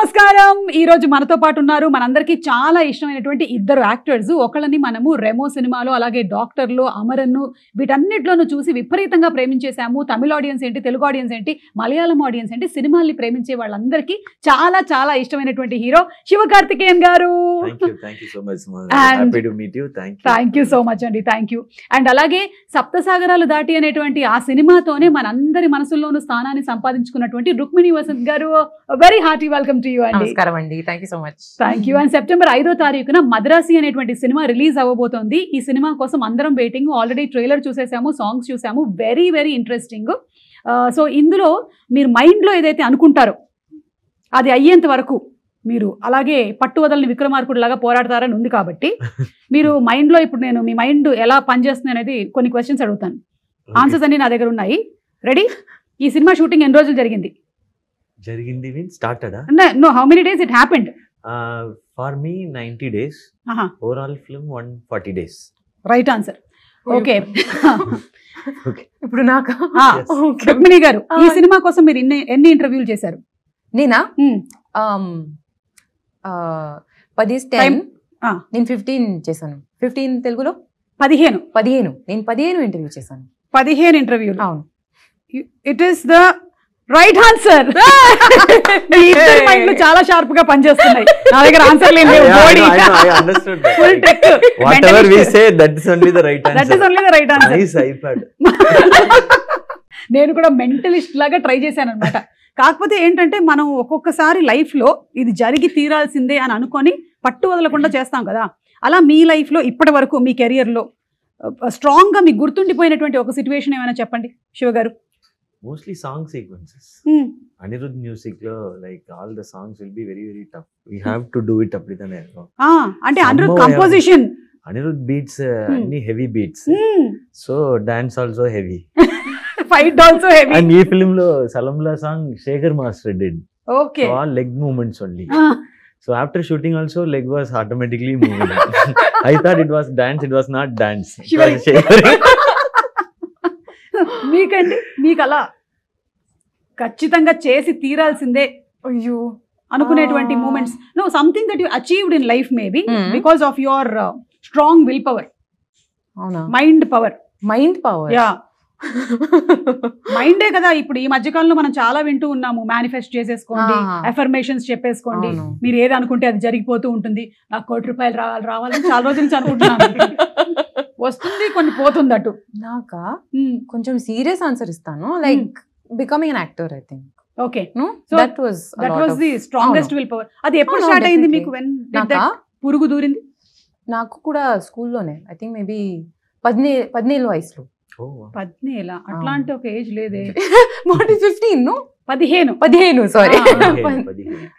నమస్కారం. ఈ రోజు మనతో పాటు ఉన్నారు మనందరికీ చాలా ఇష్టమైనటువంటి ఇద్దరు యాక్టర్స్. ఒకళ్ళని మనము రెమో సినిమాలో, అలాగే డాక్టర్లో, అమరన్ను వీటన్నిటిలోనూ చూసి విపరీతంగా ప్రేమించేసాము. తమిళ ఆడియన్స్ ఏంటి, తెలుగు ఆడియన్స్ ఏంటి, మలయాళం ఆడియన్స్ ఏంటి, సినిమాల్ని ప్రేమించే వాళ్ళందరికీ చాలా చాలా ఇష్టమైనటువంటి హీరో శివకార్తికేయన్ గారు. థ్యాంక్ యూ సో మచ్ అండి. Thank you. అండ్ అలాగే సప్తసాగరాలు దాటి అనేటువంటి ఆ సినిమాతోనే మనందరి మనసుల్లోనూ స్థానాన్ని సంపాదించుకున్నటువంటి రుక్మిణి వసంత్ గారు. Very hearty welcome to you అండి. నమస్కారం అండి. Thank you so much. Thank you. And September 5వ తారీఖున మద్రాసి అనేటువంటి సినిమా రిలీజ్ అవ్వబోతోంది. ఈ సినిమా కోసం అందరం వెయిటింగ్. ఆల్రెడీ ట్రైలర్ చూసేసాము, సాంగ్స్ చూసాము. Very very interesting. సో ఇందులో మీరు మైండ్లో ఏదైతే అనుకుంటారో అది అయ్యేంత వరకు మీరు అలాగే పట్టు వదలని విక్రమార్కుడు లాగా పోరాడతారని ఉంది. కాబట్టి మీరు మైండ్లో ఇప్పుడు నేను మీ మైండ్ ఎలా పనిచేస్తుంది అనేది కొన్ని క్వశ్చన్స్ అడుగుతాను. ఆన్సర్స్ అన్ని నా దగ్గర ఉన్నాయి. రెడీ? ఈ సినిమా షూటింగ్ ఎన్ని రోజులు జరిగింది? started no, how many days it happened? For me 90 days. Overall film 140 days. Right answer. Okay. ఇప్పుడు నాకు రుక్మిణి గారు, ఈ సినిమా కోసం మీరు ఎన్ని ఇంటర్వ్యూలు చేశారు? నేనా 10 నేను 15 చేశాను. 15 తెలుగులో 15 నేను 15 ఇంటర్వ్యూ చేశాను. 15 ఇంటర్వ్యూలు. అవును. It is the right answer. చాలా షార్ప్ గా పనిచేస్తున్నాయి. నా దగ్గర ఆన్సర్ లేదు. నేను కూడా మెంటలిస్ట్ లాగా ట్రై చేశాను అనమాట. కాకపోతే ఏంటంటే మనం ఒక్కొక్కసారి లైఫ్ లో ఇది జరిగి తీరాల్సిందే అని అనుకొని పట్టు వదలకుండా చేస్తాం కదా. అలా మీ లైఫ్ లో ఇప్పటి వరకు మీ కెరియర్ లో స్ట్రాంగ్ గా మీకు గుర్తుండిపోయినటువంటి ఒక సిచ్యువేషన్ ఏమైనా చెప్పండి శివ గారు. Mostly song sequences. Anirudh music lo, like all the songs will be very very tough. We have to do it up with an arrow. Ante Anirudh composition. Anirudh beats any heavy beats. So dance also heavy. Fight also heavy. And ee film lo Salamla song Shekhar Master did. Okay. So all leg movements only. So after shooting also leg was automatically moving. I thought it was dance, it was not dance. It was shivering. మీకండి, మీకు అలా ఖచ్చితంగా చేసి తీరాల్సిందే అయ్యో అనుకునేటువంటి moments? నో, something that you achieved in life maybe because of your strong will power. అవునా? Mind power. యా, మైండే కదా. ఇప్పుడు ఈ మధ్యకాలంలో మనం చాలా వింటూ ఉన్నాము, మేనిఫెస్ట్ చేసేసుకోండి, అఫర్మేషన్స్ చెప్పేసుకోండి, మీరు ఏది అనుకుంటే అది జరిగిపోతూ ఉంటుంది. నాకు ₹1 రావాలని చాలా రోజుల నుంచి అనుకుంటున్నాను. వస్తుంది, కొన్ని పోతుంది. అటు నాకా కొంచెం సీరియస్ ఆన్సర్ ఇస్తాను. Like becoming an actor, I think. Okay, so that was the strongest will power. అది ఎప్పుడు స్టార్ట్ అయింది మీకు? పురుగు దూరింది? నాకు కూడా స్కూల్లోనే, ఐ థింక్ మేబీ 17 వయసులో. 17? అట్లా అంటే ఒక ఏజ్ లేదే. 15 సారీ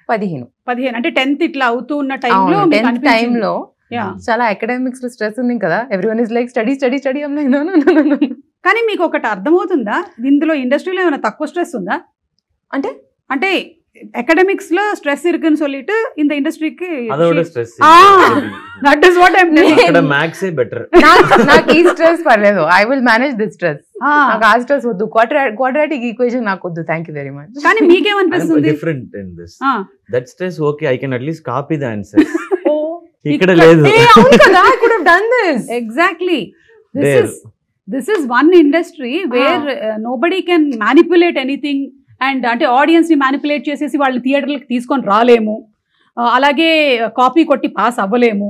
15 అంటే 10th ఇట్లా అవుతూ ఉన్న టైంలో చాలా అకాడమిక్స్ లో స్ట్రెస్ ఉంది కదా. Everyone is like study. కానీ మీకు ఒకటి అర్థమవుతుందా, ఇందులో ఇండస్ట్రీలో ఏమైనా తక్కువ స్ట్రెస్ ఉందా? అంటే అకాడమిక్స్ లో స్ట్రెస్ இருக்குன்னு சொல்லிட்டு இந்த ఇండస్ట్రీకి அதோட stress that is what I am telling. ఇక్కడ మ్యాథ్స్ ఏ బెటర్. నాకు ఈ స్ట్రెస్ పర్లేదు. I will manage this stress. నాకు ఆ స్ట్రెస్ వద్దు. క్వాడ్రాటిక్ ఈక్వేషన్ నాకు వద్దు. Thank you very much. కానీ మీకేమనిపిస్తుంది? Different in this. That stress okay, I can at least copy the answers. ఇక్కడ లేదు. అవును కదా, I could have done this. Exactly. This is one industry where nobody can manipulate anything. And అంటే audience ని manipulate చేసేసి వాళ్ళని థియేటర్లకు తీసుకొని రాలేము, అలాగే కాపీ కొట్టి పాస్ అవ్వలేము,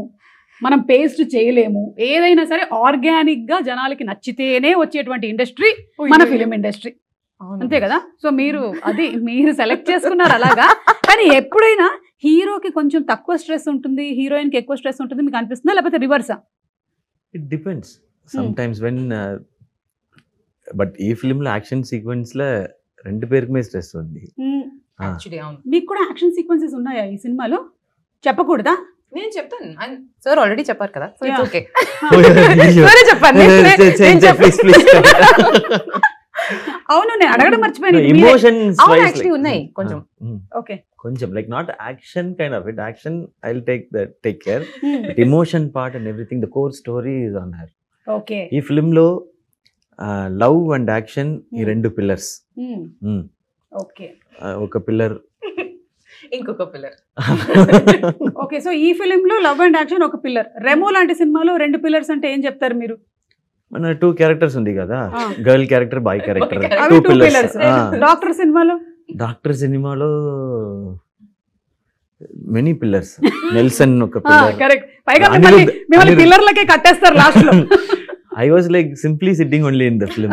మనం పేస్ట్ చేయలేము. ఏదైనా సరే ఆర్గానిక్ గా జనాలకి నచ్చితేనే వచ్చేటువంటి ఇండస్ట్రీ మన ఫిలిం ఇండస్ట్రీ. అంతే కదా? సో మీరు సెలెక్ట్ చేసుకున్నారు అలాగా. కానీ ఎప్పుడైనా హీరోకి కొంచెం తక్కువ స్ట్రెస్ ఉంటుంది, హీరోయిన్ కి ఎక్కువ స్ట్రెస్ ఉంటుంది మీకు అనిపిస్తుందా, లేకపోతే రివర్సా? It depends sometimes when. But ఈ ఫిల్మ్ లో యాక్షన్ సీక్వెన్స్ లో రెండు పేరుకి మీద స్ట్రెస్ ఉంది. మీకు కూడా యాక్షన్ సీక్వెన్సెస్ ఉన్నాయా ఈ సినిమాలో? చెప్పకూడదా? నేను చెప్తాను. సార్ ఆల్రెడీ చెప్పారు కదా, సో ఇట్స్ ఓకే. అవును, నేను అడగడం మర్చిపోయాను. ఎమోషన్స్ యాక్చువల్లీ ఉన్నాయి కొంచెం. ఓకే, కొంచెం like not action kind of it. Action I will take care. But emotion part and everything, the core story is on her. Okay, ఈ ఫిల్మ్ లో లవ్ అండ్ యాక్షన్ ఈ రెండు పిల్లర్స్. ఓకే, ఒక pillar ఇంకొక pillar. Okay, so ఈ film లో love and action ఒక pillar. Remo లాంటి సినిమాలో 2 పిల్లర్స్ అంటే ఏం చెప్తారు మీరు? మన 2 క్యారెక్టర్స్ ఉంది కదా, గర్ల్ క్యారెక్టర్, బాయ్ క్యారెక్టర్, అవి 2 2 పిల్లర్స్. డాక్టర్ సినిమాలో? డాక్టర్ సినిమాలో మెనీ పిల్లర్స్. నెల్సన్ ఒక పిల్లర్. కరెక్ట్. పైగా మిమ్మల్ని పిల్లర్లకే కట్టేస్తారు లాస్ట్ లో. I was like simply sitting only in the film.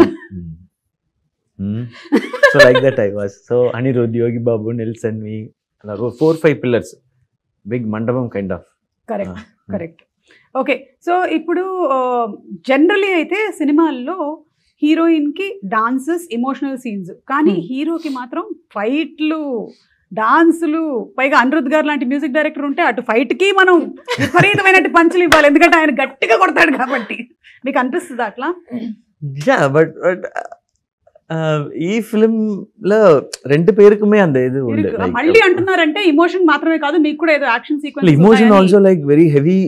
So like that I was. So Anirudh, Yogi Babu, Nelson, me, 4-5 pillars. Big mandapam kind of. Correct. Correct. Okay, so ఇప్పుడు generally అయితే సినిమాల్లో heroine కి dances, emotional scenes, కానీ హీరోకి మాత్రం ఫైట్లు, డాన్సులు, పైగా అనిరుద్ధ్ గారు లాంటి మ్యూజిక్ డైరెక్టర్ ఉంటే అటు ఫైట్ కి మనం విపరీతమైన పంచులు ఇవ్వాలి, ఎందుకంటే ఆయన గట్టిగా కొడతాడు కాబట్టి. మీకు అనిపిస్తుంది అట్లా? బట్ ఈ ఫిలిం లో 2 పేరుకుమే అంత ఇది ఉంది. మళ్ళీ అంటున్నారంటే ఎమోషన్ మాత్రమే కాదు, మీకు కూడా ఏదో action sequence. Emotion also like very heavy,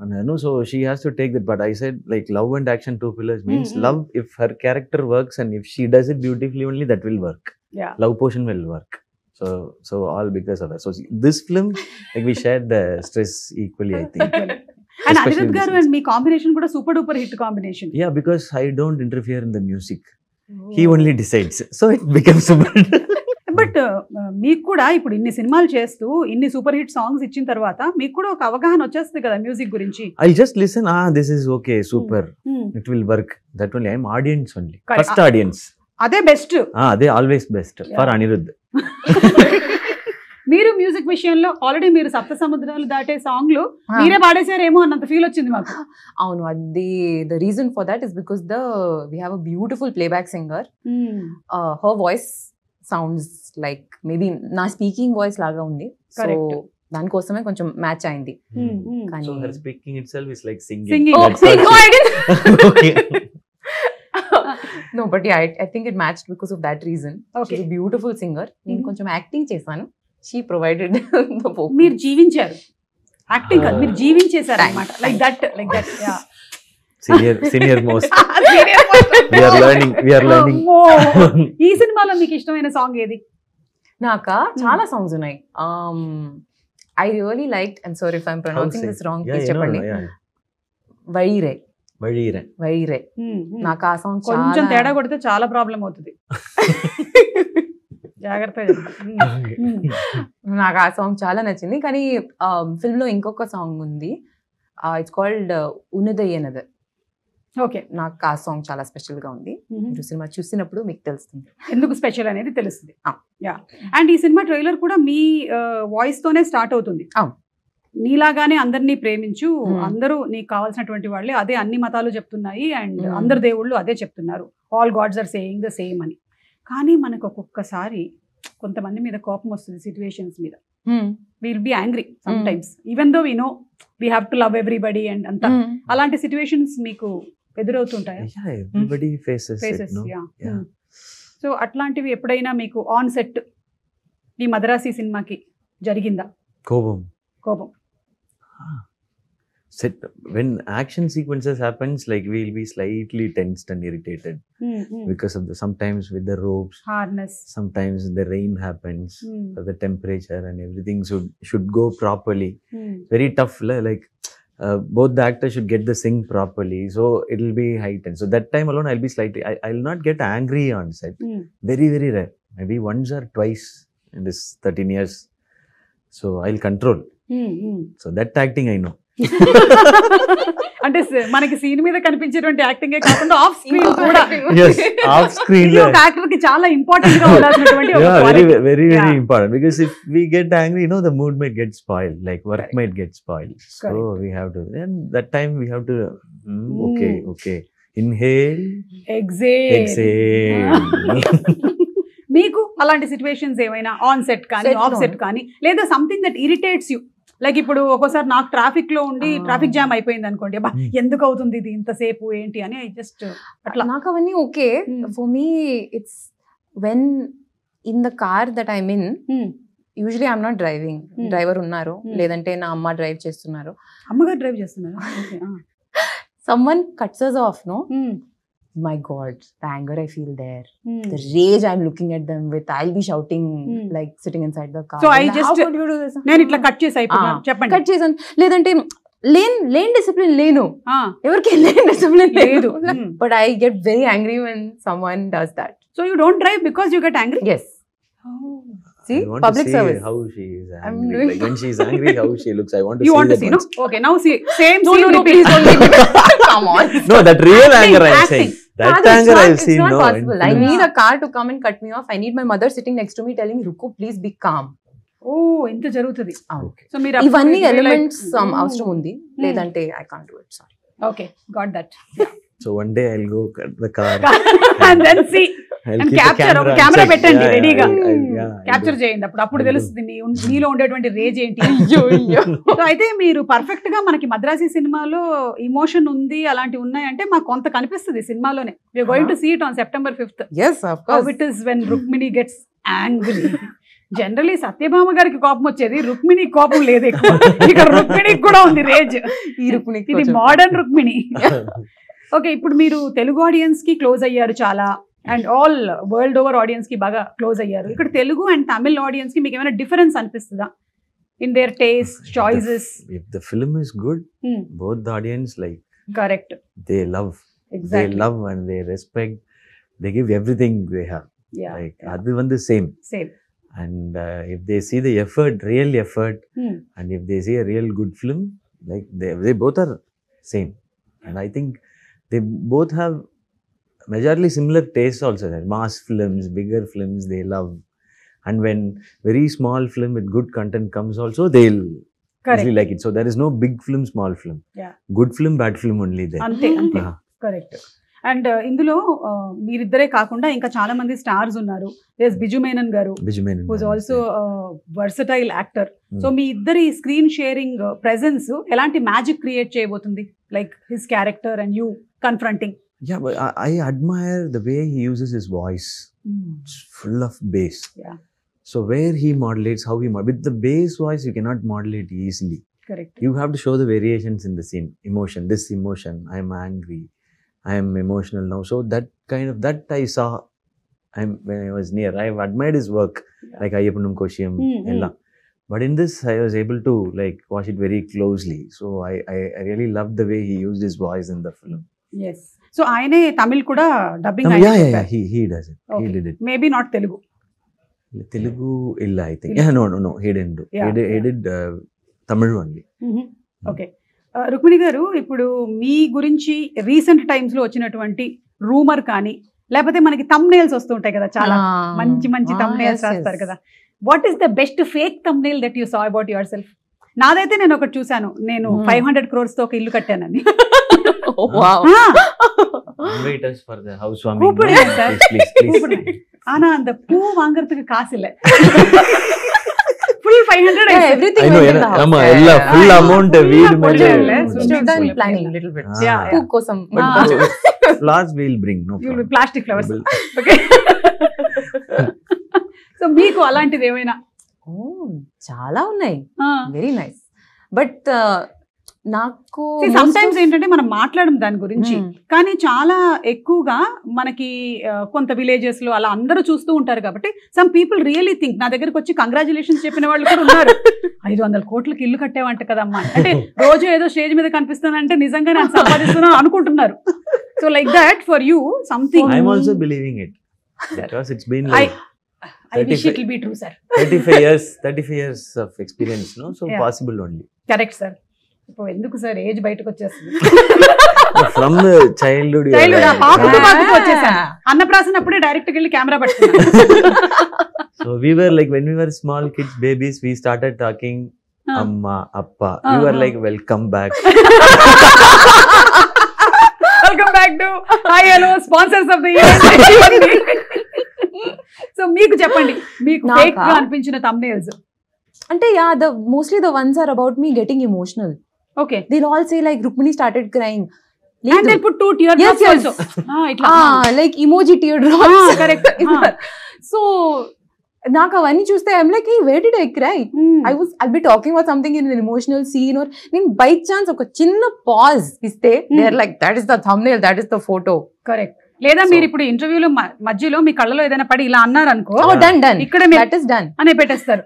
and I know, so she has to take that. But I said like love and action 2 pillars means love. If her character works and if she does it beautifully, only that will work. Yeah. Love portion will work. So all because of that. So this film, like we shared the stress equally, I think. And Anirudh garu and me combination kuda super duper hit combination. Yeah, because I don't interfere in the music. He only decides. So it becomes super. But మీకు కూడా ఇప్పుడు ఇన్ని సినిమాలు చేస్తూ ఇన్ని super hit songs ఇచ్చిన తర్వాత మీకు కూడా ఒక అవగాహన వచ్చేస్తుంది కదా మ్యూజిక్ గురించి. I'll just listen. This is okay, super. It will work. That only I'm audience only. First audience. అదే బెస్ట్. అదే ఆల్వేస్ బెస్ట్ ఫర్ అనిరుద్ధ్. మీరు మ్యూజిక్ విషయంలో ఆల్రెడీ మీరు సప్త సముద్రాలు దాటే సాంగ్లు మీరే పాడేశారేమో అన్నంత ఫీల్ వచ్చింది మాకు. అవును, అది the reason for that is because we have a beautiful playback singer. Her voice sounds like maybe నా స్పీకింగ్ వాయిస్ లాగా ఉంది. సో దానికోసమే కొంచెం మ్యాచ్ అయింది. So her speaking itself is like singing. No, but yeah, I think it matched because of that reason. Okay. She's a beautiful singer. నేను కొంచెం acting చేశాను. She provided the vocals. మీరు జీవించారు, యాక్టింగ్ కాదు మీరు జీవించేశారు అన్నమాట. Like that yeah. Senior most. We are learning. ఈ సినిమాలో మీకు ఇష్టమైన సాంగ్ ఏది? నాకా చాలా సాంగ్స్ ఉన్నాయి. I really liked, I'm sorry if I'm pronouncing this wrong, please చెప్పండి. వైరే. నాకు ఆ సాంగ్ కొంచెం తేడా కొడితే చాలా ప్రాబ్లం అవుతుంది, జాగ్రత్తగా. నాకు ఆ సాంగ్ చాలా నచ్చింది. కానీ ఫిల్మ్ లో ఇంకొక సాంగ్ ఉంది, ఇట్స్ కాల్డ్ ఉన్నదయ్యనదర్. ఓకే, నాకు ఆ సాంగ్ చాలా స్పెషల్ గా ఉంది. మీరు సినిమా చూసినప్పుడు మీకు తెలుస్తుంది ఎందుకు స్పెషల్ అనేది తెలుస్తుంది. యా, అండ్ ఈ సినిమా ట్రైలర్ కూడా మీ వాయిస్ తోనే స్టార్ట్ అవుతుంది. నీలాగానే అందరినీ ప్రేమించు, అందరూ నీకు కావాల్సినటువంటి వాళ్ళే, అదే అన్ని మతాలు చెప్తున్నాయి అండ్ అందరు దేవుళ్ళు అదే చెప్తున్నారు, all gods are saying the same అని. కానీ మనకు ఒక్కొక్కసారి కొంతమంది మీద కోపం వస్తుంది, సిచ్యువేషన్స్ మీద. Will be angry sometimes even though we know we have to love everybody and అంతా. అలాంటి సిచ్యువేషన్స్ మీకు ఎదురవుతుంటాయా? Everybody faces it, no? Yeah. So అట్లాంటివి ఎప్పుడైనా మీకు ఆన్ సెట్ ఈ మద్రాసి సినిమాకి జరిగిందా కోపం? Set when action sequences happens, like we'll be slightly tensed and irritated because of sometimes with the ropes, harness, sometimes the rain happens, the temperature and everything should go properly. Very tough, like both the actors should get the sync properly, so it'll be heightened. So that time alone I'll be slightly, I'll not get angry on set. Very very rare, maybe once or twice in this 13 years. So I'll control. So that acting I know. అంటే మనకి scene మీద కనిపించేటువంటి యాక్టింగే కాకుండా off screen కూడా. Yes, off screen ఒక actor కి చాలా important గా ఉండాల్సినటువంటి ఒక quality. Very important, because if we get angry, the mood might get spoiled, like work might get spoiled. So we have to, and that time we have to okay, inhale, exhale. మీకు అలాంటి situations ఏమైనా on set కానీ of set కానీ, లేదా something that irritates you? Like ఇప్పుడు ఒక్కోసారి నాకు traffic లో ఉండి ట్రాఫిక్ జామ్ అయిపోయింది అనుకోండి, అబ్బా ఎందుకు అవుతుంది ఇది ఇంతసేపు ఏంటి అని, ఐ జస్ట్ అట్లా. నాకు అవన్నీ okay. For me it's when in the car that I mean, usually I'm not driving, driver ఉన్నారు, లేదంటే నా అమ్మ డ్రైవ్ చేస్తున్నారు. అమ్మగారు డ్రైవ్ చేస్తున్నారు. Someone cuts us off, no? my God, the anger I feel there, the rage I'm looking at them with, I'll be shouting like sitting inside the car. So I How just could you do this? నేను ఇట్లా cut చేసి అయిపోయాను చెప్పండి. Cut చేసాను. లేదంటే లేని discipline లేను, Ah, ఎవరికి లేని డిసిప్లిన్ లేదు. లేదు. But I get very angry when someone does that. So you don't drive because you get angry? Yes. Oh. See, I want public to see service. how she is I'm angry. doing- Like when she's angry, how she looks. I want to You see want to that see, no? once. Okay, now see, same No, scene no, no, repeat. please don't leave me. Come on. No, that real Acting, anger I'm acting. saying. That It's anger not- I've it's seen. not No, possible. I in- need a car to come and cut me off. I need my mother sitting next to me telling me, Ruko, please be calm. Oh, ఇంత జరుగుతుంది. Okay. So మీరు అప్పుడు ఇవన్నీ ఇది like- elements అవసరం ఉంది, లేదంటే I can't do it. Sorry. Okay, got that. So one day I'll go cut the car. And then see, I'll and keep the capture, camera ఒక and camera check. పెట్టండి Yeah, రెడీగా. yeah, I'll capture do. చేయండి, అప్పుడు I'll do. తెలుస్తుంది మీలో ఉండేటువంటి raise ఏంటి. అయ్యో, అయ్యో. సో అయితే మీరు పర్ఫెక్ట్ గా మనకి మద్రాసి సినిమాలో ఇమోషన్ ఉంది అలాంటివి ఉన్నాయంటే మాకు కొంత కనిపిస్తుంది సినిమాలోనే. We are going to see it on September 5th. Yes, of How course. it is when Rukmini gets angry. Generally Satyabhama గారికి కోపం వచ్చేది, రుక్మిణి కోపం లేదు ఎక్కువ. ఇక్కడ రుక్మిణికి కూడా ఉంది రేజ్. ఈ రుక్మిణికి ఇది కొంచెం- మోడర్న్ రుక్మిణి. ఓకే, ఇప్పుడు మీరు తెలుగు ఆడియన్స్ కి క్లోజ్ అయ్యారు చాలా, and all world over audience కి బాగా క్లోజ్ అయ్యారు. ఇక్కడ తెలుగు అండ్ తమిళ్ ఆడియన్స్ కి మీకు ఏమైనా డిఫరెన్స్ అనిపిస్తుందా in there taste, choices? If the film is good, both the audience like correct, they love, exactly. they love and they respect. They give everything they have. Like adu vandu same. Same. And if they see the effort, real effort, and if they see a real good film, like they both are same. And I think they both have majorly similar tastes also. That mass films, bigger films, they love. And when very small film with good content comes also, they'll easily like it. So there is no big film, small film. Yeah. Good film, bad film only there. అంతే అంతే, Ah. Correct. And ఇందులో మీరిద్దరే కాకుండా ఇంకా చాలా మంది stars ఉన్నారు. There Biju Menon గారు, Biju Menon. Who's also versatile actor. So మీ ఇద్దరి స్క్రీన్ షేరింగ్ ప్రెజెన్స్ ఎలాంటి మ్యాజిక్ క్రియేట్ చేయబోతుంది? Like his character and you confronting. Yeah, but I admire the way he uses his voice. It's full of bass. Yeah. So where he modulates, how he with the bass voice, you cannot modulate easily. Correct. You have to show the variations in the scene. Emotion, this emotion, I am angry, I am emotional now. So that kind of, that I saw when I was near. I have admired his work, like Ayyapanam Koshiyam, ella. But in this, I was able to like watch it very closely. So I really loved the way he used his voice in the film. Yes. So ఆయనే తమిళ్ కూడా dubbing Yeah, he does it. He did it. Maybe not Telugu. Telugu illa, I think. Yeah, no, he didn't do. Yeah, He did Tamil only. Okay, Rukmini గారు, ఇప్పుడు మీ గురించి recent times లో వచ్చినటువంటి rumour కానీ, లేకపోతే మనకి థంబ్నెయిల్స్ వస్తుంటాయి కదా, చాలా మంచి మంచి థంబ్నెయిల్స్ రాస్తారు కదా. What is the best fake thumbnail that you saw about your self? నాదైతే నేను ఒకటి చూసాను, నేను 500 crores తో ఒక ఇల్లు కట్టానని. Invite us for the housewarming. கூப்பிடுங்க No? சார். Please. ஆனா அந்த பூ வாங்குறதுக்கு காசு இல்ல. full 500 everything I know, went in the house. amma, ella full amount full weed పొడిచేయాలి. Should done planning little bit. Yeah, Poo kosam. flowers we'll bring, no you will problem. plastic flowers. We'll- okay. So మీకు అలాంటిది ఏమైనా? చాలా ఉన్నాయి, very nice. But నాకు some times ఏంటంటే మనం మాట్లాడడం దాని గురించి, కానీ చాలా ఎక్కువగా మనకి కొంత విలేజెస్ లో అలా అందరూ చూస్తూ ఉంటారు కాబట్టి సమ్ పీపుల్ రియలీ థింక్, నా దగ్గరకు వచ్చి కంగ్రాచులేషన్స్ చెప్పిన వాళ్ళు కూడా ఉన్నారు, 500 కోట్లకి ఇల్లు కట్టేవంట కదమ్మా, అంటే రోజు ఏదో స్టేజ్ మీద కనిపిస్తానంటే నిజంగా నేను సంపాదిస్తున్నాను అనుకుంటున్నారు. So like that for you something. I'm also believing it because it's been like I wish it will be true, sir. 35 years of experience, no? So Yeah. possible only. Correct sir. ఇప్పుడు ఎందుకు sir age బయటకు వచ్చేస్తుంది? From the childhood. you are childhood like- పాకుతూ వచ్చేసాను. అన్నప్రాసనప్పుడే direct వెళ్ళి camera పట్టుకున్నాను. So we were like, when we were small kids, babies, we started talking Amma, Appa. We were like, welcome back. Welcome back to hi hello sponsors of the year. So మీకు చెప్పండి, మీకు నాకా? Fake గా అనిపించిన thumbnails. అంటే mostly the ones are about me getting emotional. Okay, They'll all say like Rukmini started crying. and they put 2 tear Yes, drops yes. also. ఇట్లా Like emoji teardrops. correct. So నాకు అవన్నీ చూస్తే I'm like, hey, where did I cry? I'll be talking about something in an emotional scene, or నేను by chance ఒక చిన్న pause ఇస్తే they're like, that is the thumbnail, that is the photo. Correct. లేదా మీరు ఇప్పుడు ఇంటర్వ్యూలో మధ్యలో మీ కళ్ళలో ఏదైనా పడి ఇలా అన్నారు అనుకో, done. ఇక్కడ That is done. అనే పెట్టేస్తారు.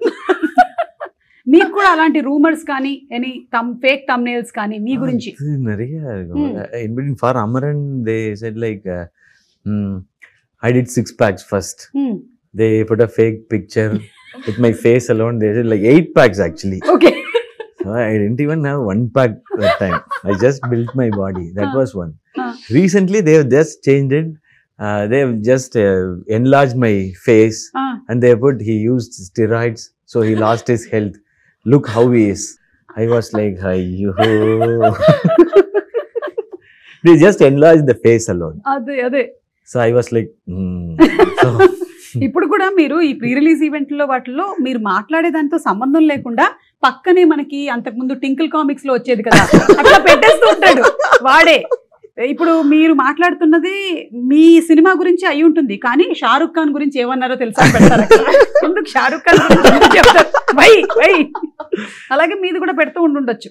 మీకు కూడా అలాంటి రూమర్స్ కానీ ఎనీ ఫేక్ thumbnails కానీ మీ గురించి? நிறைய in between for Amaran they said like I did 6 packs first. They put a fake picture with my face alone. They said like 8 packs actually. Okay. So I didn't even have 1 pack that time. I just built my body. That was one. Recently they have just changed it. They have just enlarged my face and they put he used steroids, so he lost his health. Look how he is. I was like, ayyo. They just enlarged the face alone. అదే. So I was like, So, ఇప్పుడు కూడా మీరు ఈ pre release ఈవెంట్లో వాటిల్లో మీరు మాట్లాడే దాంతో సంబంధం లేకుండా పక్కనే మనకి అంతకుముందు టింకిల్ కామిక్స్ లో వచ్చేది కదా, అట్లా పెట్టేస్తూ ఉంటాడు వాడే. ఇప్పుడు మీరు మాట్లాడుతున్నది మీ సినిమా గురించి అయి ఉంటుంది, కానీ షారుఖ్ ఖాన్ గురించి ఏమన్నారో తెలుసా పెడతారు. ఎందుకు షారుఖ్ ఖాన్ గురించి చెప్తారు? వై అలాగే మీది కూడా పెడుతూ ఉండుండొచ్చు.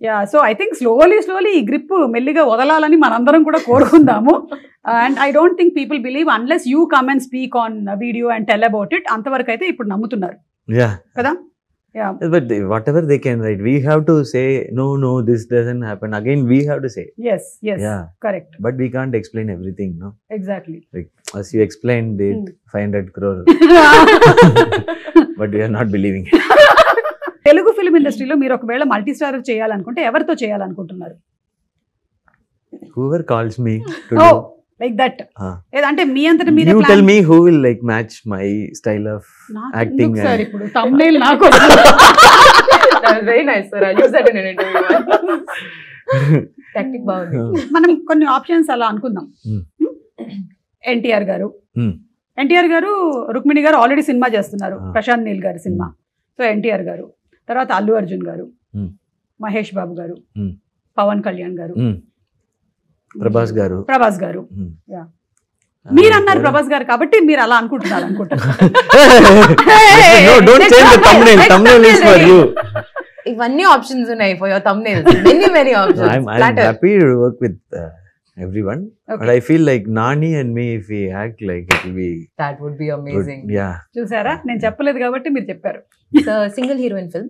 Yeah, so I think slowly ఈ గ్రిప్ మెల్లిగా వదలాలని మనందరం కూడా కోరుకుందాము. And I don't think people believe unless you come and speak on video and tell about it. అంతవరకు అయితే ఇప్పుడు నమ్ముతున్నారు కదా. Yeah. But whatever they can write, we have to say no, this doesn't happen. Again, we have to say. Yes, Yeah. Correct. But we can't explain everything, no? Exactly. Like as you explained it, 500 crore. But we are not believing it. Telugu film ఇండస్ట్రీలో మీరు ఒకవేళ multi starrer చేయాలనుకుంటే ఎవరితో చేయాలనుకుంటున్నారు? Whoever calls me to Oh, do. like that. అంటే మీ అంతట మీరే You tell me who will like match my style of acting. Sir ఇప్పుడు thumbnail నాకు That was very nice, sir. I'll use that in an interview. Tactic బాగుంది. మనం కొన్ని options అలా అనుకుందాం. ఎన్టీఆర్ గారు రుక్మిణి గారు ఆల్రెడీ సినిమా చేస్తున్నారు, ప్రశాంత్ నీల్ గారి సినిమా. సో ఎన్టీఆర్ గారు, తర్వాత అల్లు అర్జున్ గారు, మహేష్ బాబు గారు, పవన్ కళ్యాణ్ గారు, ప్రభాస్ గారు. మీరు అన్నారు ప్రభాస్ గారు కాబట్టి మీరు అలా అనుకుంటున్నారు అనుకుంటారు. No, don't change the thumbnail. Thumbnail is for you. ఇవన్నీ ఆప్షన్స్ ఉన్నాయి for your thumbnails. Many options. I'm happy to work with everyone. Okay. But I feel like Nani and me, if we act like it will be. That would be amazing. Good. Yeah. చూసారా, నేను చెప్పలేదు కాబట్టి మీరు చెప్పారు. It's a single heroine film.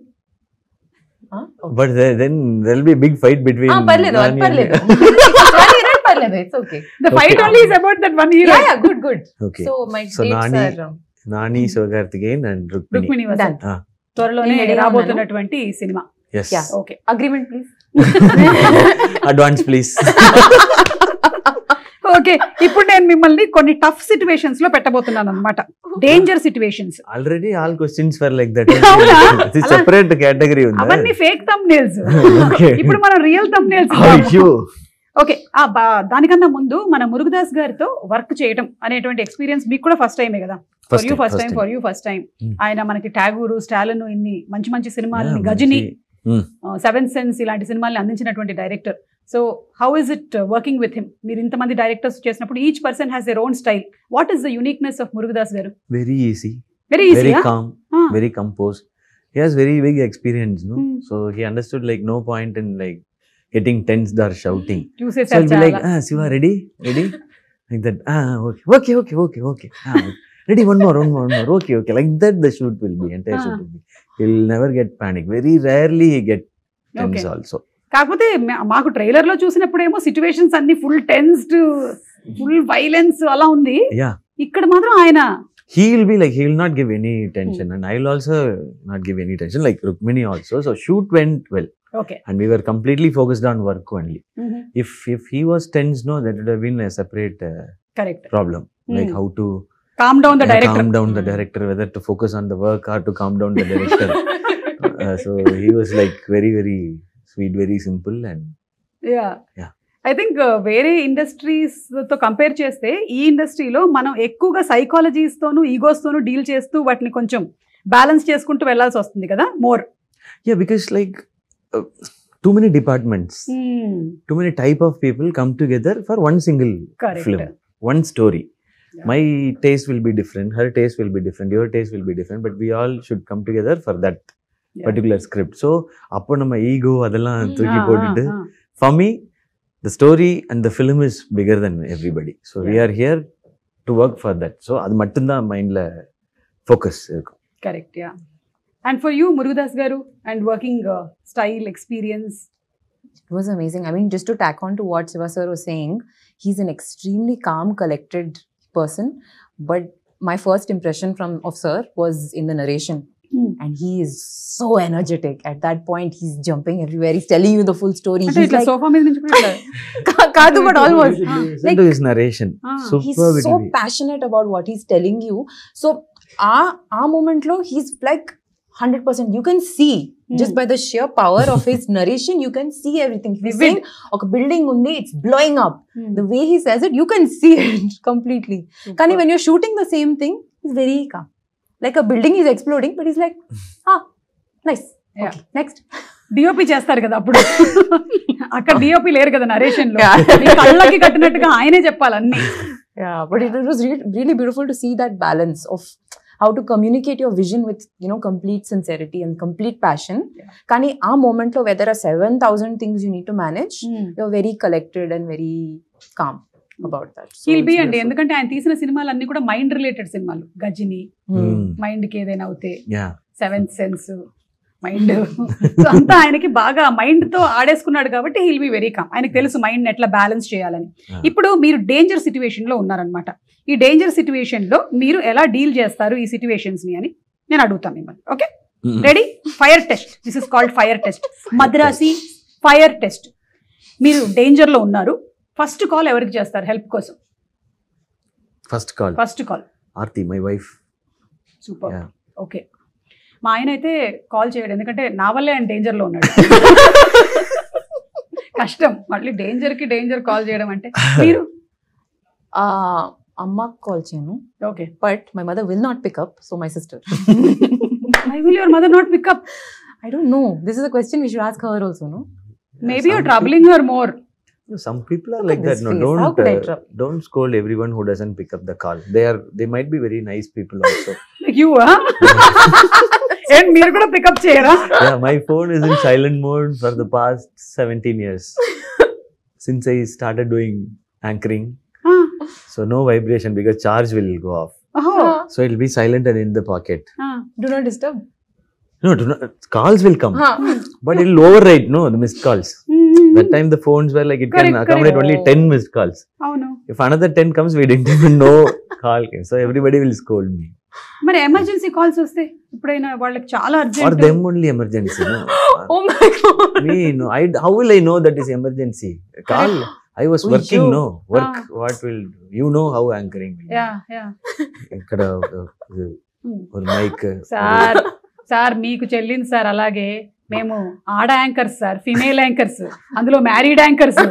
But then there will be a big fight between. Parledu. It's okay. The fight only is about that one hero. Yeah, good. Okay. So my dates are Nani, Sivakarthikeyan and Rukmini Vasan. త్వరలోనే రాబోతున్నటువంటి cinema. Yes. Okay. Agreement please. Advance please. Okay, ఇప్పుడు నేను మిమ్మల్ని కొన్ని tough situations లో పెట్టబోతున్నాను అన్నమాట. Danger situations. Already all questions were like that. It's a separate category ఉంది. అవన్నీ ఫేక్ thumbnails. ఇప్పుడు మనం రియల్ thumbnails. ఓకే, దానికన్నా ముందు మన మురుగదాస్ గారితో వర్క్ చేయడం అనేటువంటి ఎక్స్పీరియన్స్ మీకు కూడా ఫస్ట్ టైమే కదా? For you first time. ఆయన మనకి టాగూరు, స్టాలిన్, ఇన్ని మంచి సినిమాలని, గజని, సెవెన్ సెన్స్ ఇలాంటి సినిమాల్ని అందించినటువంటి director. So how is it working with him? మీరు ఇంతమంది డైరెక్టర్స్ చేసినప్పుడు each person has their own style. What is the uniqueness of Murugadoss గారు? Very easy. Very calm, very composed. He has very big experience, no? So he understood like no point in like getting tensed or shouting. So he'll be like, Siva, ready? Like that. Okay. Ready, one more. Okay. Like that the shoot will be, entire shoot will be. He'll never get panic. Very rarely he get tense also. కాకపోతే మాకు trailer లో చూసినప్పుడేమో situations అన్ని full tensed, full violence అలా ఉంది. ఇక్కడ మాత్రం ఆయన he will be like, he will not give any tension and I will also not give any tension, like Rukmini also. So shoot went well. Okay. And we were completely focused on work only. If he was tense, no, that would have been a separate correct problem. Like how to calm down the director, whether to focus on the work or to calm down the director. So he was like very, very sweet, very simple and yeah. I think వేరే industries తో compare చేస్తే ఈ ఇండస్ట్రీలో మనం ఎక్కువగా psychologies తోను, egos తోను deal చేస్తూ వాటిని కొంచెం బ్యాలెన్స్ చేసుకుంటూ వెళ్లాల్సి వస్తుంది కదా more. Yeah, because like too many departments, too many type of people come together for one single film, one story. My taste will be different, her taste will be different, your taste will be different, but we all should come together for that particular script. So appo nama ego adella thooki potittu, for me the story and the film is bigger than everybody. So we are here to work for that. So அது மட்டும்தான் மைண்ட்ல focus இருக்கும். Correct, yeah. And for you, Murugadas garu, and working style experience? It was amazing. I mean, just to tack on to what Siva sir was saying, he's an extremely calm, collected person. But my first impression of sir was in the narration. And he is so energetic. At that point, he's jumping everywhere. He's telling you the full story. He's like, sofa మీద నుంచి కూడా Kadu, but almost. Listen to his narration. He's Superb it so will be. passionate about what he's telling you. So, our moment lo, he's like 100%. You can see, just by the sheer power of his narration, you can see everything. He's saying, okay, building undi, it's blowing up. The way he says it, you can see it completely. Kani, when you're shooting the same thing, he's very calm. Like a building is exploding, but he's like, nice. Yeah. Okay, next. DOP చేస్తారు కదా అప్పుడు, అక్కడ DOP లేరు కదా narration లో, మీ కళ్ళకి కట్టినట్టుగా ఆయనే చెప్పాలి అన్ని. Yeah, but it was really beautiful to see that balance of how to communicate your vision with, you know, complete sincerity and complete passion. Kani our moment lo where there are 7,000 things you need to manage, you're very collected and very calm about that. So he'll be అండి, ఎందుకంటే ఆయన తీసిన సినిమాలు అన్ని కూడా mind related సినిమాలు. Ghajini mind కి ఏదైనా అవుతే, సెవెంత్ సెన్స్ మైండ్, సో అంతా ఆయనకి బాగా మైండ్ తో ఆడేసుకున్నాడు కాబట్టి హీల్ బి వెరీ కామ్. ఆయనకి తెలుసు మైండ్ ఎట్లా బ్యాలెన్స్ చేయాలని. ఇప్పుడు మీరు డేంజర్ సిచ్యువేషన్ లో ఉన్నారనమాట. ఈ డేంజర్ సిచ్యువేషన్ లో మీరు ఎలా డీల్ చేస్తారు ఈ సిచ్యువేషన్స్ ని అని నేను అడుగుతాను మిమ్మల్ని. Okay, ready? Fire test. This is called fire test, Madrasi fire test. మీరు డేంజర్ లో ఉన్నారు, ఫస్ట్ కాల్ ఎవరికి చేస్తారు హెల్ప్ కోసం? First call Aarti, my wife. Super. Okay, మా ఆయన అయితే కాల్ చేయడు, ఎందుకంటే నా వల్లే ఆయన డేంజర్ లో ఉన్నాడు. కష్టం మళ్ళీ డేంజర్ కాల్ చేయడం అంటే. మీరు? Amma call cheyanu. Okay, but my mother will not pick up, so my sister. Why will your mother not pick up? I don't know. This is a question we should ask her also, no? Maybe you're troubling her more. Some people are like that. No, don't scold everyone who doesn't pick up the call. They might be very nice people also. Like you, huh? And మీరు కూడా pickup చేయరా? Yeah, my phone is in silent mode for the past 17 years since I started doing anchoring. So no vibration because charge will go off. So it will be silent and in the pocket. Do not disturb. No, calls will come, but it will override the missed calls. That time the phones were like it can accommodate only 10 missed calls. If another 10 comes, we didn't even know call came. So everybody will scold me. మరి emergency calls వస్తే ఇప్పుడైనా వాళ్ళకి చాలా urgent. For them only emergency, no? Oh my god. Me, no. How will I know that is emergency? Call. I was working, no. Work. What will you know how anchoring? Yeah. ikkada or mic. Sir మీకు చెల్లింది sir, అలాగే మేము ఆడ anchors sir, female anchors, అందులో married anchors.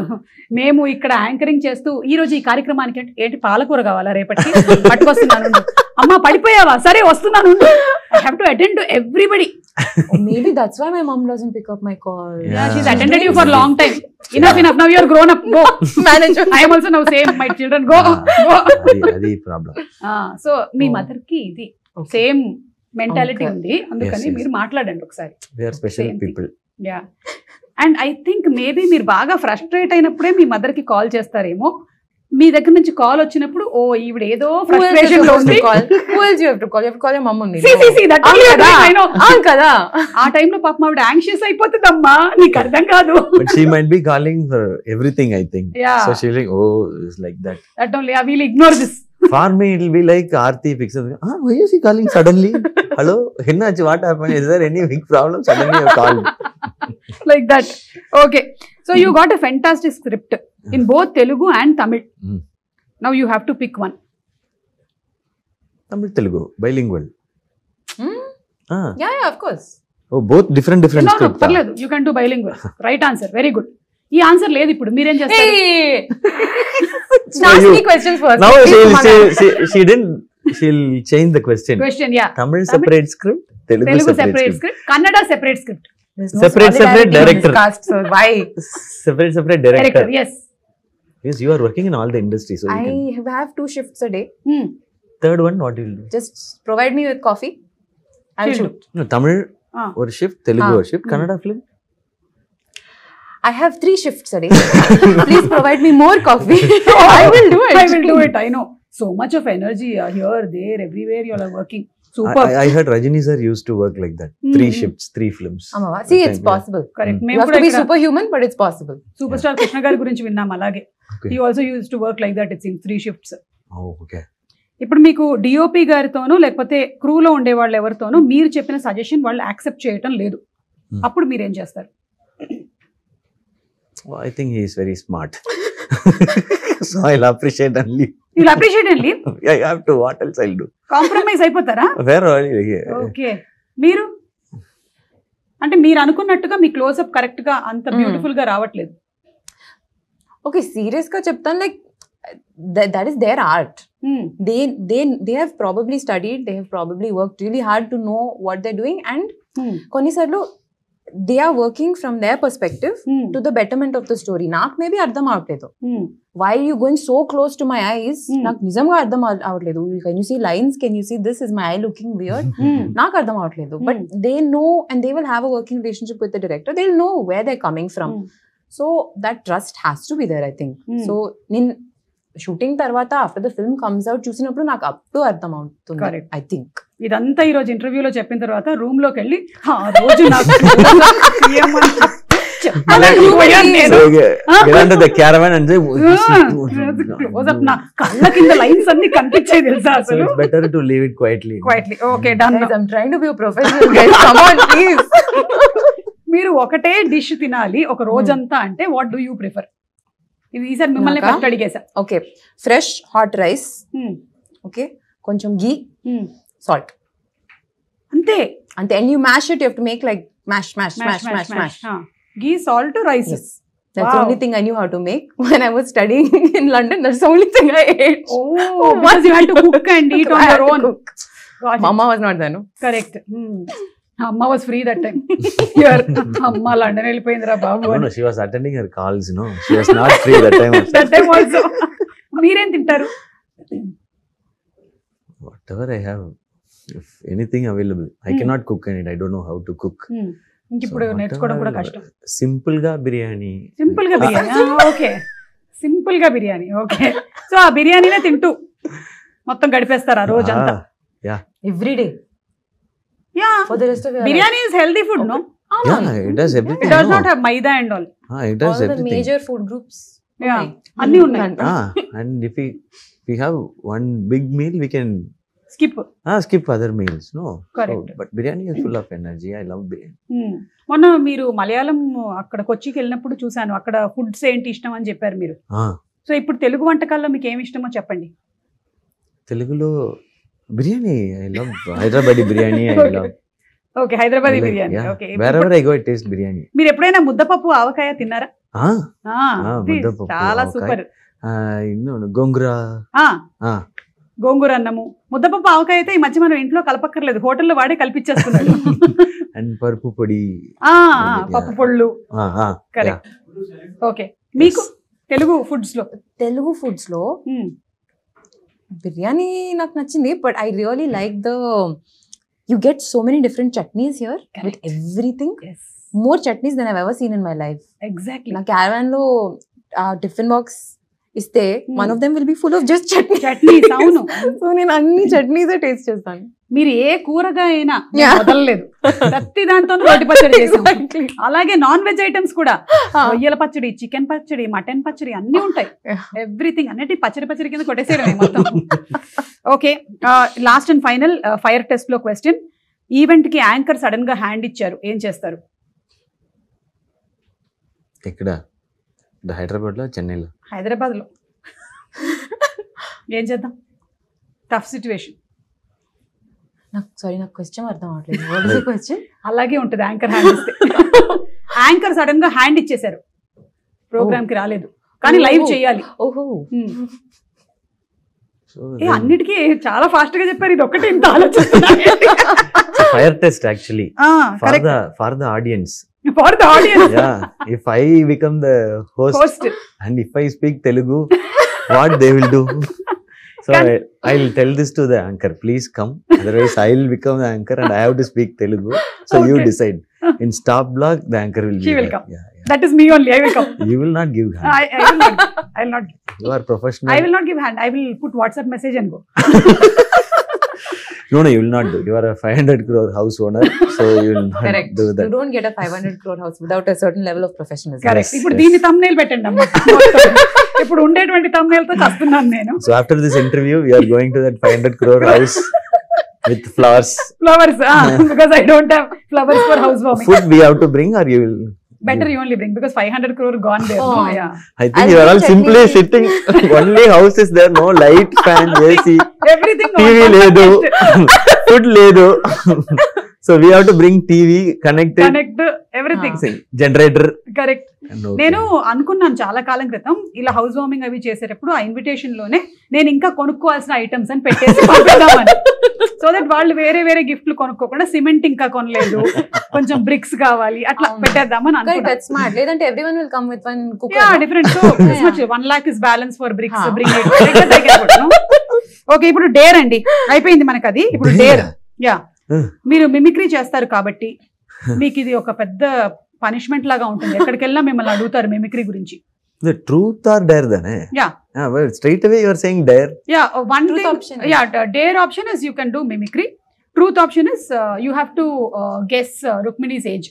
మేము ఇక్కడ anchoring చేస్తూ ఈ రోజు ఈ కార్యక్రమానికి ఏంటి పాలకూర కావాలా రేపటికి పట్టుకొస్తున్నాను. అమ్మా పడిపోయావా? సరే వస్తున్నాను. I have to attend to everybody. Maybe that's why my mom doesn't pick up my call. Yeah, she's attended you for long time. Enough. Now you are grown up. Go. Manager. I am also now same. My children go. Adi problem. So me mother కి ఇది same mentality ఉంది, అందుకని మీరు మాట్లాడండి ఒకసారి. They are special people. Yeah. And I think maybe మీరు బాగా frustrate అయినప్పుడే మీ మదర్ కి కాల్ చేస్తారేమో. మీ దగ్గర నుంచి కాల్ వచ్చినప్పుడు ఓ ఈవిడ ఏదో ఫ్రస్ట్రేషన్ లో ఉంది. Who else you have to call? You have to call your mom only. See, that I know. కదా ఆ టైంలో పాపం ఆవిడ యాంగ్షియస్ అయిపోతుందమ్మా, నీకు అర్థం కాదు. But she might be calling for everything, I think. Yeah. So she's like, oh, it's like that. That only I will ignore this. For me, it will be like Aarti fixes. Why is he calling suddenly? Hello, Hinnachi, what happened? Is there any big problem? Suddenly you called. Like that. Okay. So you got a fantastic script in both Telugu and Tamil. Now you have to pick one. Tamil, Telugu, bilingual. Yeah, of course. Oh, both different No, script. parledu. You can do bilingual. Right answer. Very good. ఈ answer లేదు ఇప్పుడు, మీరేం చేస్తారు? Ask me questions first. Now she'll change the question. Yeah. Tamil separate script, Telugu separate script, Kannada separate script. Separate director. So why? Separate director. Yes. Yes, you are working in all the industries. So I have 2 shifts a day. Third one, what will you do? Just provide me with coffee. I'll shoot. No, Tamil or shift, Telugu or shift, Kannada film. I have 3 shifts a day. Please provide me more coffee. I will do it. I will do it. I know. So much of energy here, there, everywhere you are working. Super. I heard Rajini sir used to work like that. 3 shifts, 3 films. See, it's possible. Correct. You have to be superhuman, but it's possible. Super star Krishna గారి గురించి విన్నాం అలాగే. Okay. He also used to work like that. It's in 3 shifts. Oh, okay. ఇప్పుడు మీకు DOP గారితోనో లేకపోతే క్రూలో ఉండే వాళ్ళు ఎవరితోనో మీరు చెప్పిన సజెషన్ వాళ్ళు యాక్సెప్ట్ చేయటం లేదు, అప్పుడు మీరు ఏం చేస్తారు? Well, I think he is very smart. So I'll appreciate and leave. You'll appreciate and leave? I have to. What else I'll do? Compromise అయిపోతారా? Where are you? ఓకే. మీరు అంటే మీరు అనుకున్నట్టుగా మీ క్లోజ్అప్ కరెక్ట్ గా అంత బ్యూటిఫుల్ గా రావట్లేదు. Okay, serious ka cheptan, like that is their art. They have probably studied, they have probably worked really hard to know what they're doing, and konisarlu they are working from their perspective to the betterment of the story. Nak maybe ardham avutledu. Why are you going so close to my eyes? Nak nijamga ardham avutledu. Can you see lines? Can you see this? Is my eye looking weird? Nak ardham avutledu. But they know, and they will have a working relationship with the director. They'll know where they're coming from. So that trust has to be there, I think. So shooting తర్వాత after the film comes out చూసినప్పుడు నాకు అప్పుడు అర్థం అవుతుంది, I think. ఇదంతా ఈ రోజు ఇంటర్వ్యూలో చెప్పిన తర్వాత రూమ్ లోకి వెళ్ళి ఆ రోజు నాకు కళ్ళ కింద లైన్స్ అన్ని కనిపించాయి తెలుసా అసలు. Better to leave it quietly. Okay, done. I'm trying to be a professional guys, come on please. మీరు ఒకటే డిష్ తినాలి ఒక రోజంతా అంటే వాట్ డూ యూ ప్రిఫర్? ఇది ఈసారి మిమ్మల్ని ఫస్ట్ అడిగేసా. Okay, fresh hot rice, okay, కొంచెం గీ, సాల్ట్, అంతే. And you mash it, you have to make like mash. Ghee, salt, rice. That's the only thing I knew how to make when I was studying in London. That's the only thing I ate. Oh, because you had to cook and eat on your own. Mama was not there, no? Correct. Amma was free that time. Here, Amma London వెళ్ళిపోయిందిరా బాబు. No, she was attending her calls, no. She was not free that time also. That time also. మీరేం తింటారు? Whatever I have, if anything available. I cannot cook and I don't know how to cook. ఇప్పుడు నేర్చుకోవడం కూడా కష్టం. Simple గా biryani. Okay, simple గా biryani. Okay, so ఆ బిర్యానీనే తింటూ మొత్తం గడిపేస్తారు ఆ రోజంతా. Every day. Yeah, for the rest of your biryani life. Is healthy food, no? Yeah, it does everything. It does not have maida and all. It does all everything. the major food groups. Yeah, anni unnai. And if we have one big meal, we can skip other meals, no? Correct. So, but biryani is full of energy. I love biryani. మొన్న మీరు మలయాళం అక్కడ కొచ్చికి వెళ్ళినప్పుడు చూసాను, అక్కడ foods ఏంటి ఇష్టం అని చెప్పారు మీరు. సో ఇప్పుడు తెలుగు వంటకాల్లో మీకు ఏమి ఇష్టమో చెప్పండి. తెలుగులో biryani, I love Hyderabadi biryani. I love. Okay, Hyderabadi biryani. Okay. Wherever I go, I taste biryani. మీరు ఎప్పుడైనా ముద్దపప్పు ఆవకాయ తిన్నారా? ముద్దపప్పు చాలా సూపర్. గోంగూర. గోంగూర అన్నము, ముద్దపప్పు ఆవకాయ అయితే ఈ మధ్య మనం ఇంట్లో కలపక్కర్లేదు, హోటల్లో వాడే కలిపించేస్తున్నాడు. అండ్ పరుపు పొడి, పప్పు పొళ్ళు. కరెక్ట్. ఓకే, మీకు తెలుగు ఫుడ్స్ లో బిర్యానీ నాకు నచ్చింది, but I really like the you get so many different chutneys here. Correct. With everything. Yes. More chutneys than I've ever seen in my life. Exactly. Na caravan lo tiffin box iste one of them will be full of just chutneys. Avunu. So nenu anni chutneys taste chestanu. మీరు ఏ కూరగా అయినా వదలలేదు, ప్రతి దాంతో రోటి పచ్చడి చేసాం. అలాగే non veg items కూడా, రొయ్యల పచ్చడి, చికెన్ పచ్చడి, మటన్ పచ్చడి అన్ని ఉంటాయి. ఎవ్రీథింగ్ అన్నిటి పచ్చడి కింద కొట్టేసేయడమే మొత్తం. Okay, last and final fire test లో క్వశ్చన్. ఈవెంట్ కి యాంకర్ సడన్ గా హ్యాండ్ ఇచ్చారు, ఏం చేస్తారు? ఎక్కడ? హైదరాబాద్ లో, చెన్నైలో? హైదరాబాద్ లో. ఏం చేద్దాం? Tough situation. నాకు క్వశ్చన్ అర్థం అవ్వట్లేదు. అలాగే ఉంటుంది యాంకర్ హ్యాండ్ ఇస్తే. యాంకర్ సడన్ గా హ్యాండ్ ఇచ్చేసారు, ప్రోగ్రామ్ కి రాలేదు కానీ లైవ్ చేయాలి. ఓహో, అన్నిటికీ చాలా ఫాస్ట్ గా చెప్పారు, ఇది ఒకటి ఇంత ఆలోచిస్తున్నా. Fire test actually for the audience. Yeah, if I become the host and if I speak Telugu, what they will do? So I'll tell this to the anchor, please come, otherwise I'll become the anchor and I have to speak Telugu. So you decide. In stop block, the anchor will be there. She will come. Yeah. That is me only. I will come. You will not give hand. I will not. I will not. You are professional. I will not give hand. I will put WhatsApp message and go. No, you will not do. You are a 500 crore house owner, so you will not Correct. do You that. don't get a 500 crore house without a certain level of professionalism. Correct. Yes, ఇప్పుడు yes. దీన్ని thumbnail పెట్టండి అమ్మా. ఇప్పుడు ఉండేటువంటి thumbnail తో చస్తున్నాను నేను. So after this interview, we are going to that 500 crore house with flowers. Flowers, because I don't have flowers for housewarming. Food we have to bring, or you will. Better you only bring because 500 crore gone there. No? Oh. Yeah. I think I'll you are all bring simply chutney. sitting. Only house is there, no light, fan, AC, Everything. TV ledu, food ledu. So we have to bring TV, connected, Connect everything. generator. Correct. And okay. నేను అనుకున్నాను చాలా కాలం క్రితం ఇలా house warming అవి చేసేటప్పుడు ఆ invitation లోనే నేను ఇంకా కొనుక్కోవాల్సిన ఐటమ్స్ అని పెట్టేసి పంపిద్దామని. సో దట్ వాళ్ళు వేరే వేరే గిఫ్ట్లు కొనుక్కోకుండా సిమెంట్ ఇంకా కొనలేదు, కొంచెం బ్రిక్స్ కావాలి అట్లా పెట్టేద్దామని Correct, అనుకున్నాను. that's smart. లేదంటే everyone will come with one cooker. Yeah, no? different. So this much 1 lakh is balance for bricks. Huh. Bring it. Like that I can put, no? Okay, ఇప్పుడు dare అండి అయిపోయింది మనకు అది. ఇప్పుడు dare. Yeah, మీరు mimicry చేస్తారు కాబట్టి మీకు ఇది ఒక పెద్ద పనిష్మెంట్ లాగా ఉంటుంది. ఎక్కడికి వెళ్ళినా మిమ్మల్ని అడుగుతారు మిమిక్రీ గురించి. The truth or dare then? Yeah. Well, straight away you are saying dare. Yeah, one Truth thing. option. Yeah, dare option is you can do mimicry. Truth option is you have to guess Rukmini's age.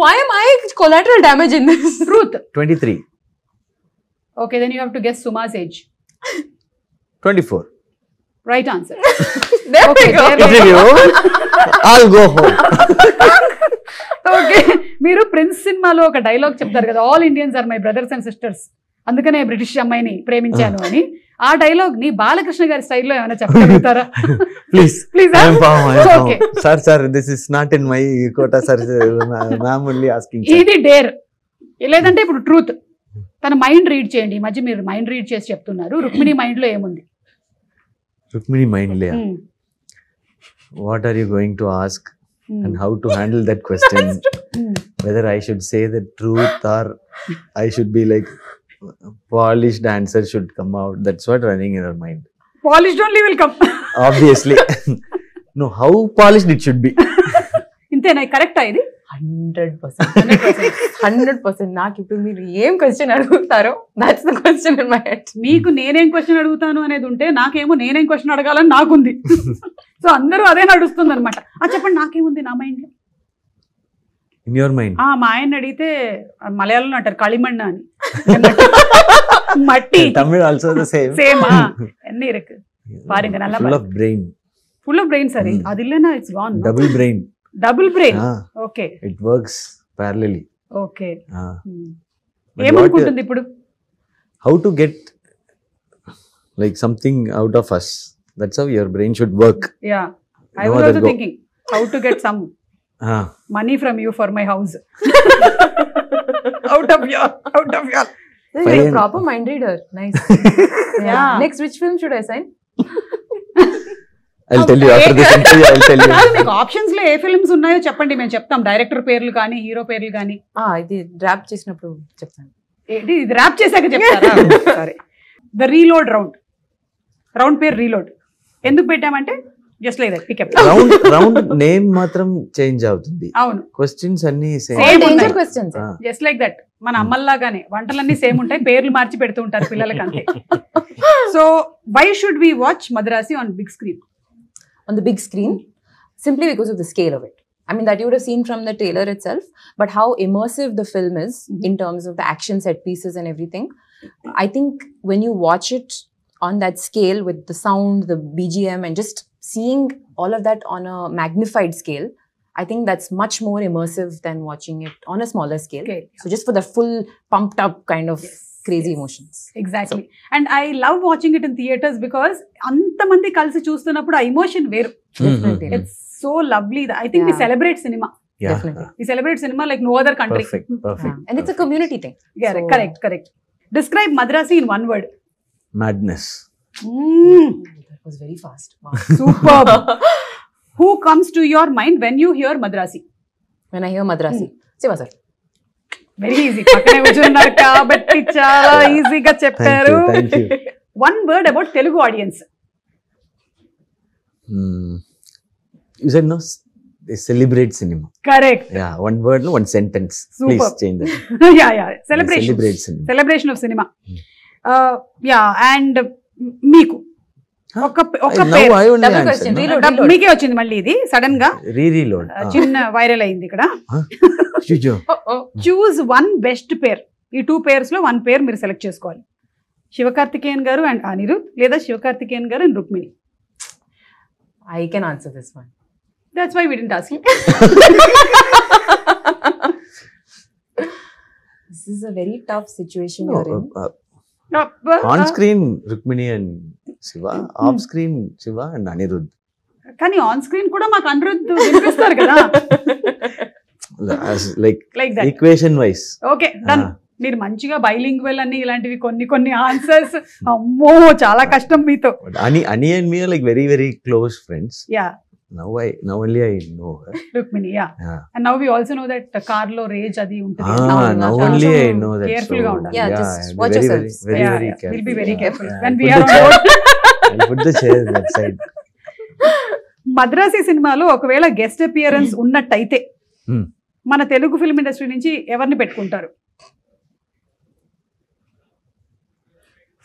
Why am I collateral damage in this? Truth. 23, Okay, then you have to guess Suma's age. 24. Right answer. There Okay, we go. there we Interview. I'll go home. Okay, మీరు Prince సినిమాలో ఒక dialogue చెప్తారు కదా, all Indians are my brothers and sisters, అందుకనే British అమ్మాయిని ప్రేమించాను అని. ఆ డైలాగ్ ని బాలకృష్ణ గారి స్టైల్లో ఏమైనా చెప్పగలుగుతారా? Please. Please, I am found. Okay. Sir, this is not in my quota, sir. Ma'am only asking. Sir. ఇది డేర్. లేదంటే ఇప్పుడు ట్రూత్. తన మైండ్ రీడ్ చేయండి. ఈ మధ్య మీరు మైండ్ రీడ్ చేసి చెప్తున్నారు. రుక్మిణి మైండ్ లో ఏముంది? Rukmini mind layer. Hmm. What are you going to ask Hmm. and how to handle that question? Hmm. Whether I should say the truth or I should be like polished answer should come out. That's what running in her mind. Polished only will come. Obviously. No, how polished it should be. ఇంతేనా? కరెక్టా ఇది? 100%. నాకు ఇప్పుడు మీరు ఏం question అడుగుతారో that's the question in my head. మీకు నేనేం క్వశ్చన్ అడుగుతాను అనేది ఉంటే నాకేమో నేనేం క్వశ్చన్ అడగాలని నాకుంది. సో అందరూ అదే నడుస్తుంది అనమాట. చెప్పండి నాకేముంది నా మైండ్ లో. In your mind. మా ఆయన అడిగితే మలయాళంలో అంటారు களிமண் అని. మట్టి. Tamil also the same. సేమా ఎన్ని ఇருக்கு பாருங்க நல்லா Full of brain. Full of brain సరే. అది లేనా it's gone. Double brain. Double brain. Ah, okay it works parallelly. Okay. Ah. But ఏమనుకుంటుంది ఇప్పుడు? how to get like something out of us. That's how your brain should work. Yeah, I No was other also go. Thinking how to get some Ah. money from you for my house. out of your You're a proper mind reader. Nice. Yeah. Next, which film should I sign? I'll tell you after this interview. I'll tell you. కాదు, మీకు options లో ఏ films ఉన్నాయో చెప్పండి, మేము చెప్తాం. Director పేర్లు కానీ hero పేర్లు కానీ. ఇది డ్రాప్ చేసినప్పుడు చెప్తాను. ఏంటి ఇది ర్యాప్ చేశాక చెప్తారా? సారీ. ద రీలోడ్ రౌండ్ పేరు రీలోడ్. ఎందుకు పెట్టామంటే just like that pickup. Round name మాత్రం చేంజ్ అవుతుంది. అవును, క్వశ్చన్స్ అన్ని Same సేమ్. డేంజర్ ఉన్నాయి. క్వశ్చన్స్. Just like that. మన అమ్మల్లాగానే వంటలన్నీ సేమ్ ఉంటాయి, పేర్లు మార్చి పెడుతూ ఉంటారు పిల్లలకి అంతే. So why should we watch Madrasi on big screen? On the big screen, simply because of the scale of it. I mean, that you would have seen from the trailer itself, but how immersive the film is in terms of the action set pieces and everything. I think when you watch it on that scale with the sound, the BGM, and just seeing all of that on a magnified scale, I think that's much more immersive than watching it on a smaller scale. Okay. So just for the full pumped up kind of crazy emotions. Exactly. And I love watching it in theatres because అంతమంది కలిసి చూస్తున్నప్పుడు ఆ emotion వేరు. Definitely. It's so lovely. I think we Yeah. Celebrate cinema. Yeah. Definitely. We celebrate cinema like no other country. Perfect. And it's a community thing. So- correct. Describe Madrasi in one word. Madness. That was very fast. Wow. Super. Who comes to your mind when you hear Madrasi? When I hear Madrasi, Siva sir. Very easy. పక్కనే కూర్చున్నారు కాబట్టి చాలా ఈజీగా చెప్పారు. Thank you. One word about Telugu audience. You said no. they celebrate cinema. Correct. Yeah, one word, no, one sentence. Super. Please change that. Yeah They celebration celebrate cinema. Celebration of cinema. Yeah and మీకు ఒక Now పేరు I only Double answer. question. No? Reload. మీకే వచ్చింది మళ్ళీ ఇది sudden గా Reload. చిన్న viral అయింది ఇక్కడ. Chujo. చూజ్ వన్ బెస్ట్ పేర్. ఈ 2 పేర్స్ లో 1 పేర్ మీరు సెలెక్ట్ చేసుకోవాలి. శివకార్తికేయన్ గారు అండ్ అనిరుద్ లేదా శివకార్తికేయన్ గారు and Rukmini. I can answer this one. That's why we didn't ask you. This is a very tough situation No, you're in. on screen Rukmini and Shiva, off screen Shiva and Anirudh. కానీ on screen కూడా మాకు అనిరుద్ వినిపిస్తారు కదా. As like like that. equation wise. Okay done. మీరు మంచిగా bilingual అని ఇలాంటివి కొన్ని ఆన్సర్స్. అమ్మో చాలా కష్టం మీతో. But Ani and me are like very very close friends. Yeah Now only I know her. Rukmini. Yeah Yeah. And now we also know that car లో రేజ్ అది ఉంటుంది. Now only I know that. Careful గా ఉండాలి. Yeah, just I'll be watch very, yourselves. Very, Yeah, very yeah. careful. We'll be very careful Yeah, when I'll we put are the on chair- board. I'll put the chair that side. Madrasi సినిమాలో ఒకవేళ guest appearance ఉన్నట్టయితే Hmm. మన Telugu film industry నుంచి ఎవరిని పెట్టుకుంటారు?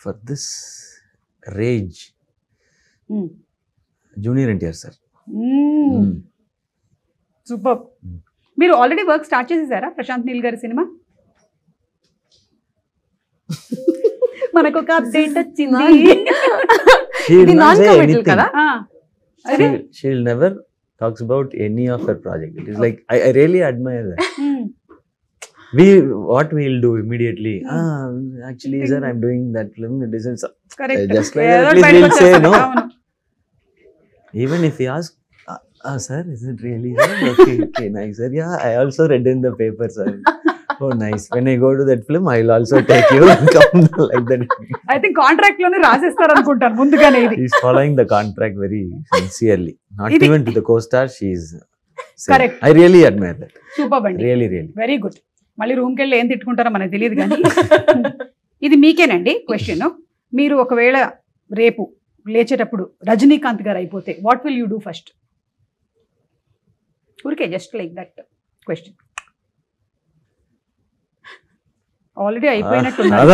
For this rage, Junior NTR sir. Super. మీరు already work start చేసేసారా ప్రశాంత్ నీల్ గారి సినిమా? మనకు ఒక అప్డేట్ వచ్చింది. She will ఇది not say non-committal anything. కదా? She'll never talks about any of her project. It is like I really admire that. What we'll do immediately. Actually, sir, I'm doing that film. It isn't. Correct. Just like that, at least we'll say no. Even if he asks, sir, is it really? Sir? Okay, nice, sir. Yeah, I also read in the paper, sir. Oh, nice. When I go to that film, I'll also take you and come like that. I think contract లోనే రాసేస్తారు అనుకుంటాను ముందుగానే ఇది. He's following the contract very sincerely. Not Idi- even to the co-star. She's Correct. I really admire that. Super అండి. Really. Very good. మళ్ళీ రూమ్కి వెళ్ళి ఏం తిట్టుకుంటారో మనకు తెలియదు కానీ ఇది మీకేనండి క్వశ్చన్. మీరు ఒకవేళ రేపు లేచేటప్పుడు రజనీకాంత్ గారు అయిపోతే what will you do first? ఊరికే just like that question. Already అయిపోయినట్టున్నారు.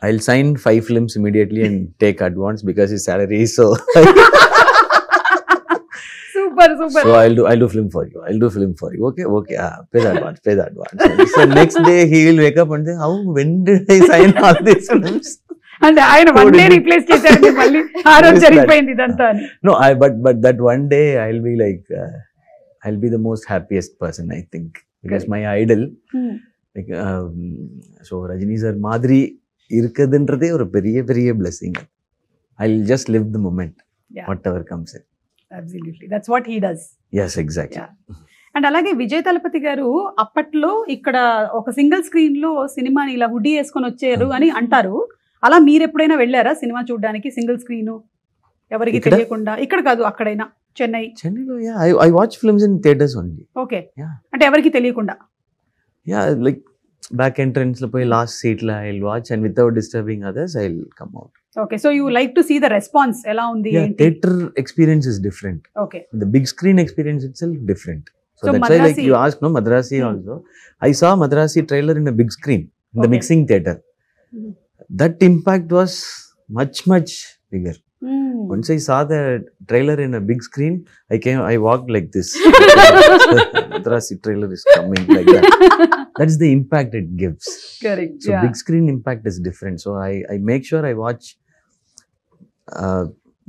I'll sign 5 films immediately and take advance because his salary is so. Super super. So I'll do film for you. Okay. Pay the advance. So next day he will wake up and say, how? When did I sign all these films? అంటే ఆయన one day replace చేశారు మళ్ళీ. ఆ రోజు జరిగిపోయింది ఇదంతా అని. No, but that one day I'll be like, I'll be the most happiest person, I think, because my idol, like, so Rajini sir Madri irukadundrathe oru periya blessing. I'll just live the moment, whatever comes in. Absolutely, that's what he does. Yes, exactly. And అలాగే విజయ్ తలపతి గారు అప్పట్లో ఇక్కడ ఒక single screen లో సినిమాని ఇలా hoodie వేసుకొని వచ్చారు అని అంటారు. అలా మీరు ఎప్పుడైనా వెళ్ళారా సినిమా చూడడానికి సింగిల్ స్క్రీన్ ఎవరికి తెలియకుండా? ఇక్కడ కాదు, అక్కడైనా చెన్నైలో. Yeah, I watch films in theaters only. Okay. Yeah. అంటే ఎవరికి తెలియకుండా? Yeah, like back entrance lo poi last seat la I'll watch and without disturbing others I'll come out. Okay, so you like to see the response ఎలా ఉంది? Yeah, theater experience is different. Okay. The big screen experience itself different. So that's Madrasi, why like you asked, no, Madrasi also. I saw Madrasi trailer in a big screen in the mixing theater. That impact was much bigger. Once I saw the trailer in a big screen, I walked like this. Madrasi trailer is coming like that. That's the impact it gives. Correct. So big screen impact is different. So I make sure I watch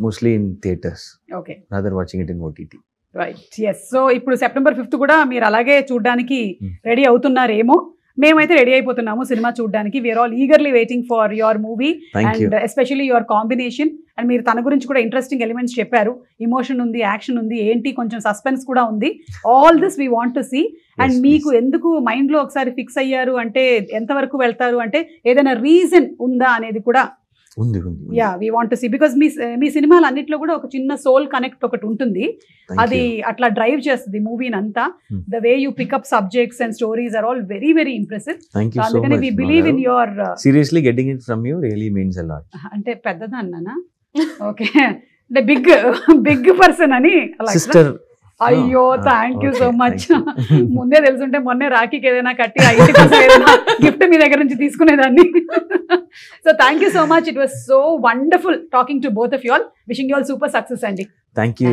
mostly in theaters. Okay. Rather watching it in OTT. Right. Yes. So ఇప్పుడు September 5th కూడా మీరు అలాగే చూడడానికి ready అవుతున్నారేమో. మేమైతే ready అయిపోతున్నాము cinema చూడడానికి. We're all eagerly waiting for your movie and especially your combination. And మీరు తన గురించి కూడా ఇంట్రెస్టింగ్ ఎలిమెంట్స్ చెప్పారు. ఇమోషన్ ఉంది, యాక్షన్ ఉంది, ఏంటి కొంచెం సస్పెన్స్ కూడా ఉంది. All this we want to see. And మీకు ఎందుకు మైండ్ లో ఒకసారి ఫిక్స్ అయ్యారు అంటే ఎంతవరకు వెళ్తారు అంటే ఏదైనా రీజన్ ఉందా అనేది కూడా yeah we want to see. Because మీ సినిమాలు అన్నిట్లో కూడా ఒక చిన్న సోల్ కనెక్ట్ ఒకటి ఉంటుంది. అది అట్లా డ్రైవ్ చేస్తుంది మూవీని అంతా. The way you pick up subjects and stories are all very very impressive. అందుకని we believe in your seriously getting it from you really means a lot. అంటే పెద్దదన్నానా? ఓకే. అంటే బిగ్ పర్సన్ అని అలా. సిస్టర్. అయ్యో థ్యాంక్ యూ సో మచ్. ముందే తెలుసుంటే మొన్నే రాఖీకి ఏదైనా కట్టి ఆ ఇంటి కోసం ఏదైనా గిఫ్ట్ మీ దగ్గర నుంచి తీసుకునేదాన్ని. So thank you so much. It was so wonderful talking to both of you all. Wishing you all super success అండి. Thank you.